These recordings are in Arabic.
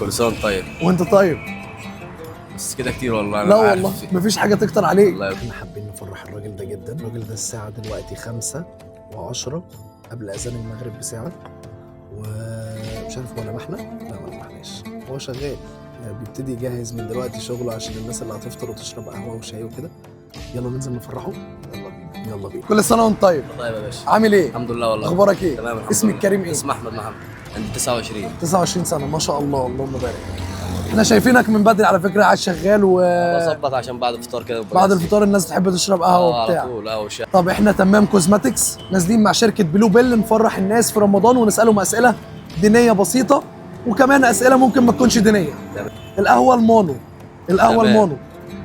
كل سنة وأنت طيب. وانت طيب. بس كده كتير والله. لا والله مفيش حاجه تكتر عليك. والله احنا حابين نفرح الراجل ده جدا. الراجل ده الساعه دلوقتي 5:10 قبل اذان المغرب بساعه، ومش عارف هو لمحنا؟ لا ما لمحناش، هو شغال يعني بيبتدي يجهز من دلوقتي شغله عشان الناس اللي هتفطر وتشرب قهوه وشاي وكده. يلا ننزل نفرحه. يلا بينا يلا بينا. كل سنه وانت طيب. طيب يا باشا. عامل ايه؟ الحمد لله والله. اخبارك ايه؟ تمام الحمد اسمك لله. كريم ايه؟ اسمي أحمد محمد. عندي 29. 29 سنه ما شاء الله، اللهم بارك. احنا شايفينك من بدري على فكره قاعد شغال بظبط عشان بعد الفطار كده. بعد الفطار الناس تحب تشرب قهوه على وبتاع. طول قهوة وشاي. طب احنا تمام كوزماتكس نازلين مع شركه بلو بيل نفرح الناس في رمضان ونسالهم اسئله دينيه بسيطه، وكمان اسئله ممكن ما تكونش دينيه. تمام. القهوه المونو، القهوه تمام. المونو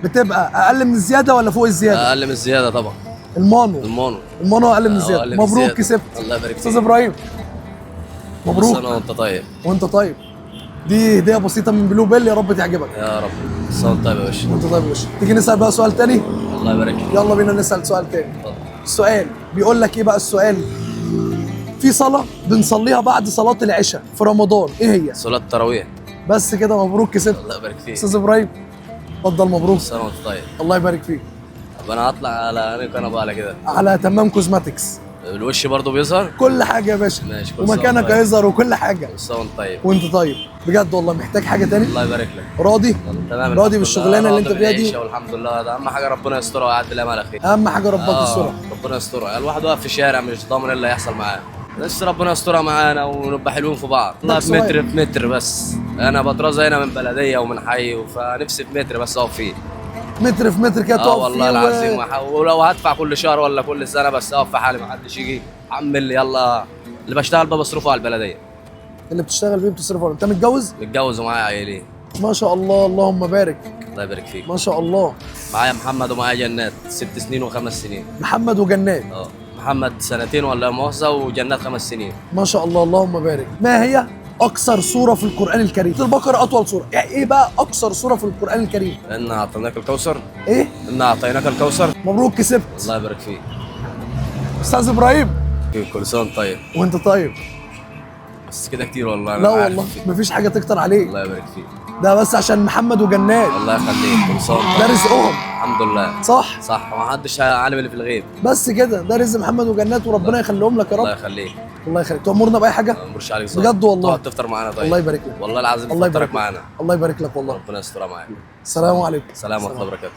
بتبقى اقل من الزياده ولا فوق الزياده؟ أقل من الزيادة طبعا. المونو المونو. المونو اقل من أقل الزياده. من مبروك الزيادة. كسبت. الله يبارك استاذ فيك. ابراهيم كل مبروك. سنة وأنت طيب. وانت طيب. دي هديه بسيطه من بلو بيل، يا رب تعجبك. يا رب. كل سنة وأنت طيب يا باشا. وانت طيب يا باشا. تيجي نسال بقى سؤال تاني؟ الله يبارك فيك. يلا بينا نسال سؤال تاني. اتفضل. السؤال بيقول لك ايه بقى السؤال؟ في صلاة بنصليها بعد صلاة العشاء في رمضان، ايه هي؟ صلاة التراويح. بس كده مبروك كسبت. الله يبارك فيك. استاذ ابراهيم اتفضل مبروك. كل سنة وأنت طيب. الله يبارك فيك. طب أنا هطلع على أنا كنبة على كده. على تمام كوزماتكس الوش برضه بيظهر. كل حاجة يا باشا. ماشي. كل سنة ومكانك وأنت طيب. هيظهر وكل حاجة. كل سنة وأنت طيب. وانت طيب بجد والله. محتاج حاجة تاني؟ الله يبارك لك. راضي؟ تمام. راضي بالشغلانة اللي انت فيها دي؟ والحمد لله. ده اهم حاجه ربنا يسترها ويعدي الايام على خير. اهم حاجة ربك يسترها. ربنا يسترها. الواحد واقف في الشارع مش ضامن ايه اللي هيحصل معاه، بس ربنا يسترها معانا ونبقى حلوين في بعض. والله في متر في متر بس. انا بطرازه هنا من بلديه ومن حي، فنفسي في متر بس اقف فيه. متر في متر كده تقف والله فيه العظيم. ولو هدفع كل شهر ولا كل سنه بس اقف في حالي، ما حدش يجي حمل لي. يلا اللي بشتغل بقى بصرفه على البلديه. اللي بتشتغل بيه بتصرفه. انت متجوز؟ متجوز ومعايا عيلين. ما شاء الله اللهم بارك. الله يبارك فيك. ما شاء الله. معايا محمد ومعايا جنات 6 سنين و5 سنين. محمد وجنات. محمد 2 ولا مؤاخذة، وجنات 5 سنين. ما شاء الله اللهم بارك. ما هي أقصر سورة في القرآن الكريم؟ البقرة أطول سورة، يعني إيه بقى أقصر سورة في القرآن الكريم؟ إنا أعطيناك الكوثر. إيه؟ إنا أعطيناك الكوثر. مبروك كسبت. الله يبارك فيك. أستاذ إبراهيم كل سنة وأنت طيب. وأنت طيب. بس كده كتير والله. لا والله مفيش حاجة تكتر عليك. الله يبارك فيك. ده بس عشان محمد وجنات. الله يخليك. كل سنة وأنت ده طيب. رزقهم. الحمد لله. صح؟ صح. ما حدش عالم اللي في الغيب. بس كده ده رزق محمد وجنات، وربنا يخليهم لك يا الله رب. يخليك. الله يخليك. تأمرنا بأي حاجة؟ ما نمرش عليك بجد والله. تقعد تفطر معانا طيب. الله يبارك لك. والله العظيم الله يبارك تفطرك لك. معانا. الله يبارك لك والله. ربنا يسترها معاك. السلام عليكم. سلام ورحمة الله وبركاته.